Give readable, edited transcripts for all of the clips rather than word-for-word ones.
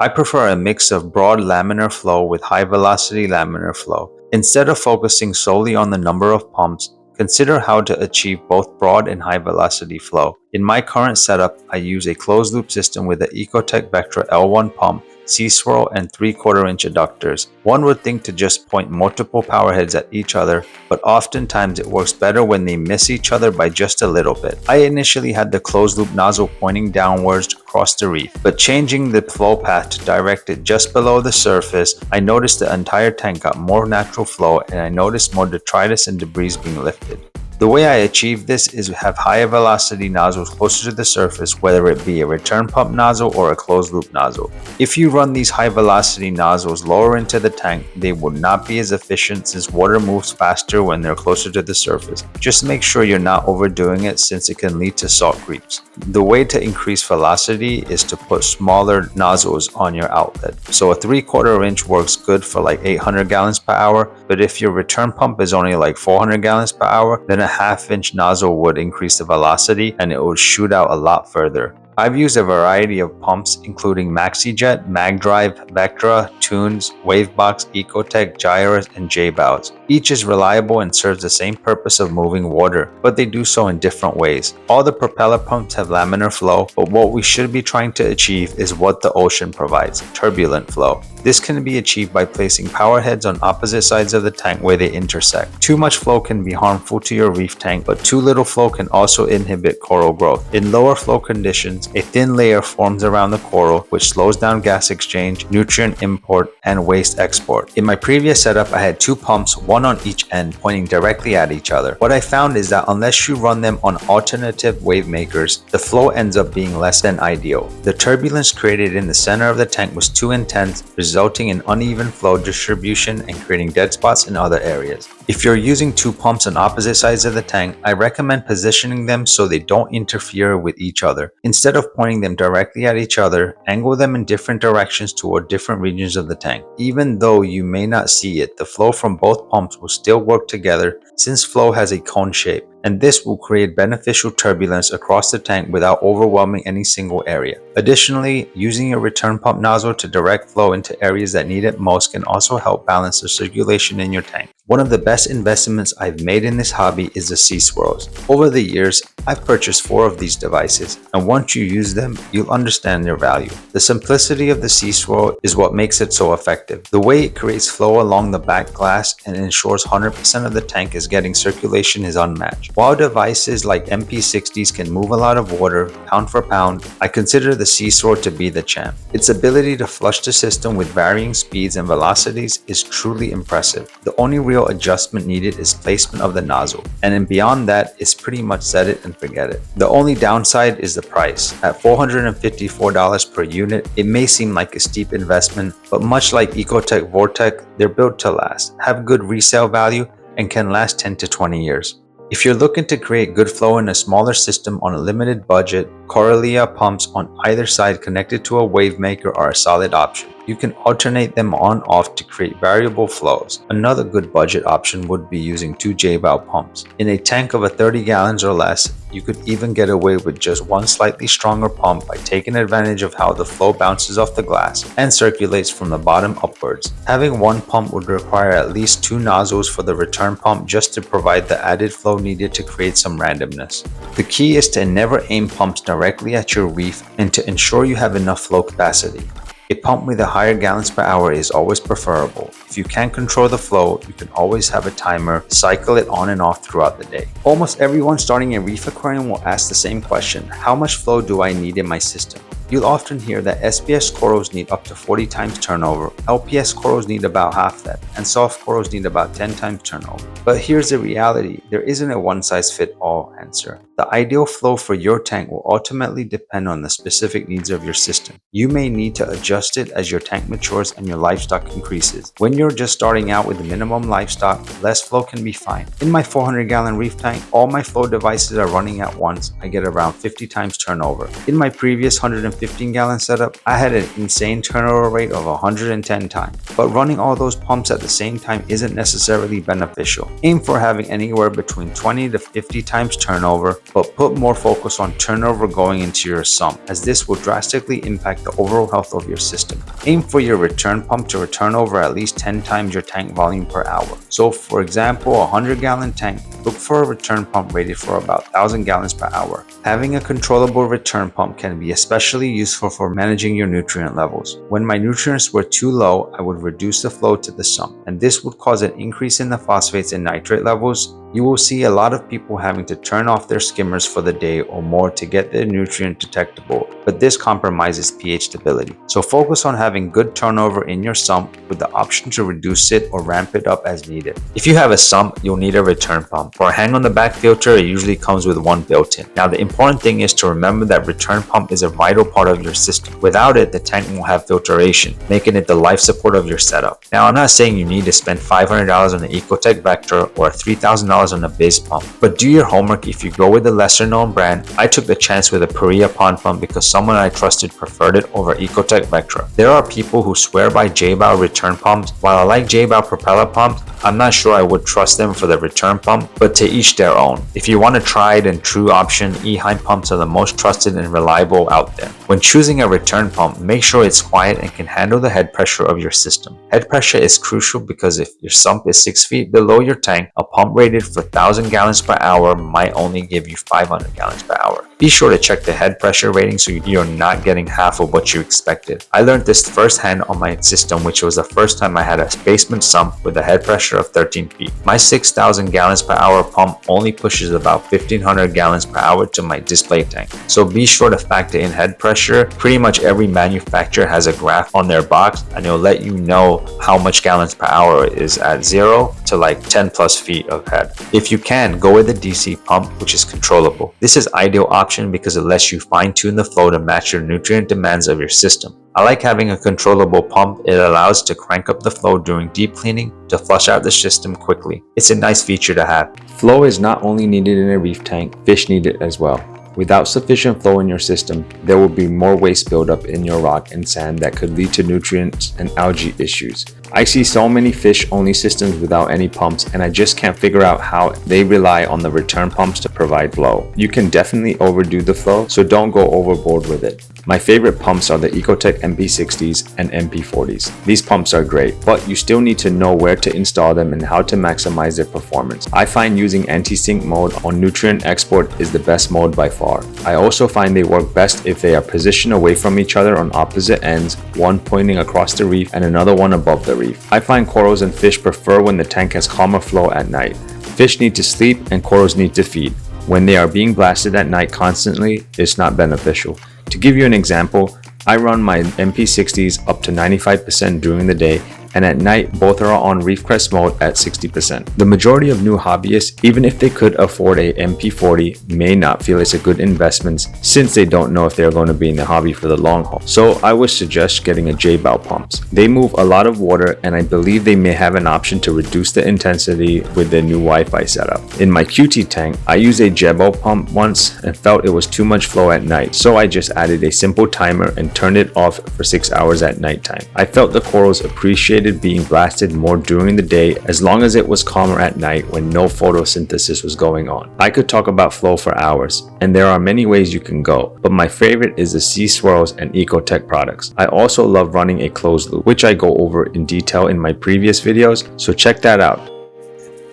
I prefer a mix of broad laminar flow with high velocity laminar flow. Instead of focusing solely on the number of pumps, consider how to achieve both broad and high velocity flow. In my current setup, I use a closed loop system with the Ecotech Vectra L1 pump, C-swirl, and 3/4 inch adductors. One would think to just point multiple power heads at each other, but oftentimes it works better when they miss each other by just a little bit. I initially had the closed loop nozzle pointing downwards across the reef, but changing the flow path to direct it just below the surface, I noticed the entire tank got more natural flow and I noticed more detritus and debris being lifted. The way I achieve this is have higher velocity nozzles closer to the surface, whether it be a return pump nozzle or a closed loop nozzle. If you run these high velocity nozzles lower into the tank, they will not be as efficient since water moves faster when they're closer to the surface. Just make sure you're not overdoing it since it can lead to salt creeps. The way to increase velocity is to put smaller nozzles on your outlet. So a 3/4 inch works good for like 800 gallons per hour, but if your return pump is only like 400 gallons per hour, then a 1/2 inch nozzle would increase the velocity and it would shoot out a lot further. I've used a variety of pumps including MaxiJet, MagDrive, Vectra, Tunes, Wavebox, Ecotech, Gyrus, and J-Bows. Each is reliable and serves the same purpose of moving water, but they do so in different ways. All the propeller pumps have laminar flow, but what we should be trying to achieve is what the ocean provides, turbulent flow. This can be achieved by placing power heads on opposite sides of the tank where they intersect. Too much flow can be harmful to your reef tank, but too little flow can also inhibit coral growth. In lower flow conditions, a thin layer forms around the coral, which slows down gas exchange, nutrient import, and waste export. In my previous setup, I had 2 pumps, one on each end, pointing directly at each other. What I found is that unless you run them on alternative wave makers, the flow ends up being less than ideal. The turbulence created in the center of the tank was too intense, resulting in uneven flow distribution and creating dead spots in other areas. If you're using 2 pumps on opposite sides of the tank, I recommend positioning them so they don't interfere with each other. Instead of pointing them directly at each other, angle them in different directions toward different regions of the tank. Even though you may not see it, the flow from both pumps will still work together since flow has a cone shape, and this will create beneficial turbulence across the tank without overwhelming any single area. Additionally, using a return pump nozzle to direct flow into areas that need it most can also help balance the circulation in your tank. One of the best investments I've made in this hobby is the C-swirls. Over the years, I've purchased 4 of these devices, and once you use them, you'll understand their value. The simplicity of the C-swirl is what makes it so effective. The way it creates flow along the back glass and ensures 100% of the tank is getting circulation is unmatched. While devices like MP60s can move a lot of water, pound for pound, I consider the C-swirl to be the champ. Its ability to flush the system with varying speeds and velocities is truly impressive. The only real adjustment needed is placement of the nozzle, and then beyond that, it's pretty much set it and forget it. The only downside is the price. At $454 per unit, it may seem like a steep investment, but much like Ecotech Vortech, they're built to last, have good resale value, and can last 10 to 20 years. If you're looking to create good flow in a smaller system on a limited budget, Coralia pumps on either side connected to a wave maker are a solid option. You can alternate them on-off to create variable flows. Another good budget option would be using 2 J-bow pumps. In a tank of 30 gallons or less, you could even get away with just one slightly stronger pump by taking advantage of how the flow bounces off the glass and circulates from the bottom upwards. Having one pump would require at least 2 nozzles for the return pump just to provide the added flow needed to create some randomness. The key is to never aim pumps directly at your reef and to ensure you have enough flow capacity. A pump with a higher gallons per hour is always preferable. If you can't control the flow, you can always have a timer, cycle it on and off throughout the day. Almost everyone starting a reef aquarium will ask the same question: how much flow do I need in my system? You'll often hear that SPS corals need up to 40 times turnover, LPS corals need about half that, and soft corals need about 10 times turnover. But here's the reality: there isn't a one-size-fits-all answer. The ideal flow for your tank will ultimately depend on the specific needs of your system. You may need to adjust it as your tank matures and your livestock increases. When you're just starting out with the minimum livestock, less flow can be fine. In my 400-gallon reef tank, all my flow devices are running at once. I get around 50 times turnover. In my previous 150 15-gallon setup, I had an insane turnover rate of 110 times. But running all those pumps at the same time isn't necessarily beneficial. Aim for having anywhere between 20 to 50 times turnover, but put more focus on turnover going into your sump, as this will drastically impact the overall health of your system. Aim for your return pump to return over at least 10 times your tank volume per hour. So for example, a 100-gallon tank, look for a return pump rated for about 1,000 gallons per hour. Having a controllable return pump can be especially useful for managing your nutrient levels. When my nutrients were too low, I would reduce the flow to the sump, and this would cause an increase in the phosphates and nitrate levels. You will see a lot of people having to turn off their skimmers for the day or more to get their nutrient detectable, but this compromises pH stability. So focus on having good turnover in your sump with the option to reduce it or ramp it up as needed. If you have a sump, you'll need a return pump. For a hang on the back filter, it usually comes with one built-in. Now the important thing is to remember that return pump is a vital part of your system. Without it, the tank won't have filtration, making it the life support of your setup. Now I'm not saying you need to spend $500 on an Ecotech Vector or $3,000 on a base pump, but do your homework. If you go with a lesser known brand, I took the chance with a Perea pond pump because someone I trusted preferred it over Ecotech Vector. There are people who swear by J-Bow return pumps. While I like J-Bow propeller pumps, I'm not sure I would trust them for the return pump, but to each their own. If you want a tried and true option, Eheim pumps are the most trusted and reliable out there. When choosing a return pump, make sure it's quiet and can handle the head pressure of your system. Head pressure is crucial because if your sump is 6 feet below your tank, a pump rated for 1,000 gallons per hour might only give you 500 gallons per hour. Be sure to check the head pressure rating so you're not getting half of what you expected. I learned this firsthand on my system, which was the first time I had a basement sump with a head pressure of 13 feet. My 6,000 gallons per hour pump only pushes about 1,500 gallons per hour to my display tank. So be sure to factor in head pressure. Pretty much every manufacturer has a graph on their box and it'll let you know how much gallons per hour is at 0 to like 10 plus feet of head. If you can, go with a DC pump, which is controllable. This is ideal option because it lets you fine-tune the flow to match your nutrient demands of your system. I like having a controllable pump. It allows to crank up the flow during deep cleaning to flush out the system quickly. It's a nice feature to have. Flow is not only needed in a reef tank, fish need it as well. Without sufficient flow in your system, there will be more waste buildup in your rock and sand that could lead to nutrients and algae issues. I see so many fish-only systems without any pumps, and I just can't figure out how they rely on the return pumps to provide flow. You can definitely overdo the flow, so don't go overboard with it. My favorite pumps are the Ecotech MP60s and MP40s. These pumps are great, but you still need to know where to install them and how to maximize their performance. I find using anti-sink mode on nutrient export is the best mode by far. I also find they work best if they are positioned away from each other on opposite ends, one pointing across the reef and another one above the reef. I find corals and fish prefer when the tank has calmer flow at night. Fish need to sleep and corals need to feed. When they are being blasted at night constantly, it's not beneficial. To give you an example, I run my MP60s up to 95% during the day, and at night both are on reef crest mode at 60%. The majority of new hobbyists, even if they could afford a MP40, may not feel it's a good investment since they don't know if they're going to be in the hobby for the long haul. So I would suggest getting a J-Bow pumps. They move a lot of water, and I believe they may have an option to reduce the intensity with their new Wi-Fi setup. In my QT tank, I used a J-Bow pump once and felt it was too much flow at night, so I just added a simple timer and turned it off for 6 hours at nighttime. I felt the corals appreciated being blasted more during the day as long as it was calmer at night when no photosynthesis was going on. I could talk about flow for hours, and there are many ways you can go, but my favorite is the Sea Swirls and Ecotech products. I also love running a closed loop, which I go over in detail in my previous videos, so check that out.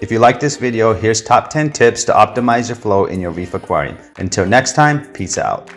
If you like this video, here's top 10 tips to optimize your flow in your reef aquarium. Until next time, peace out.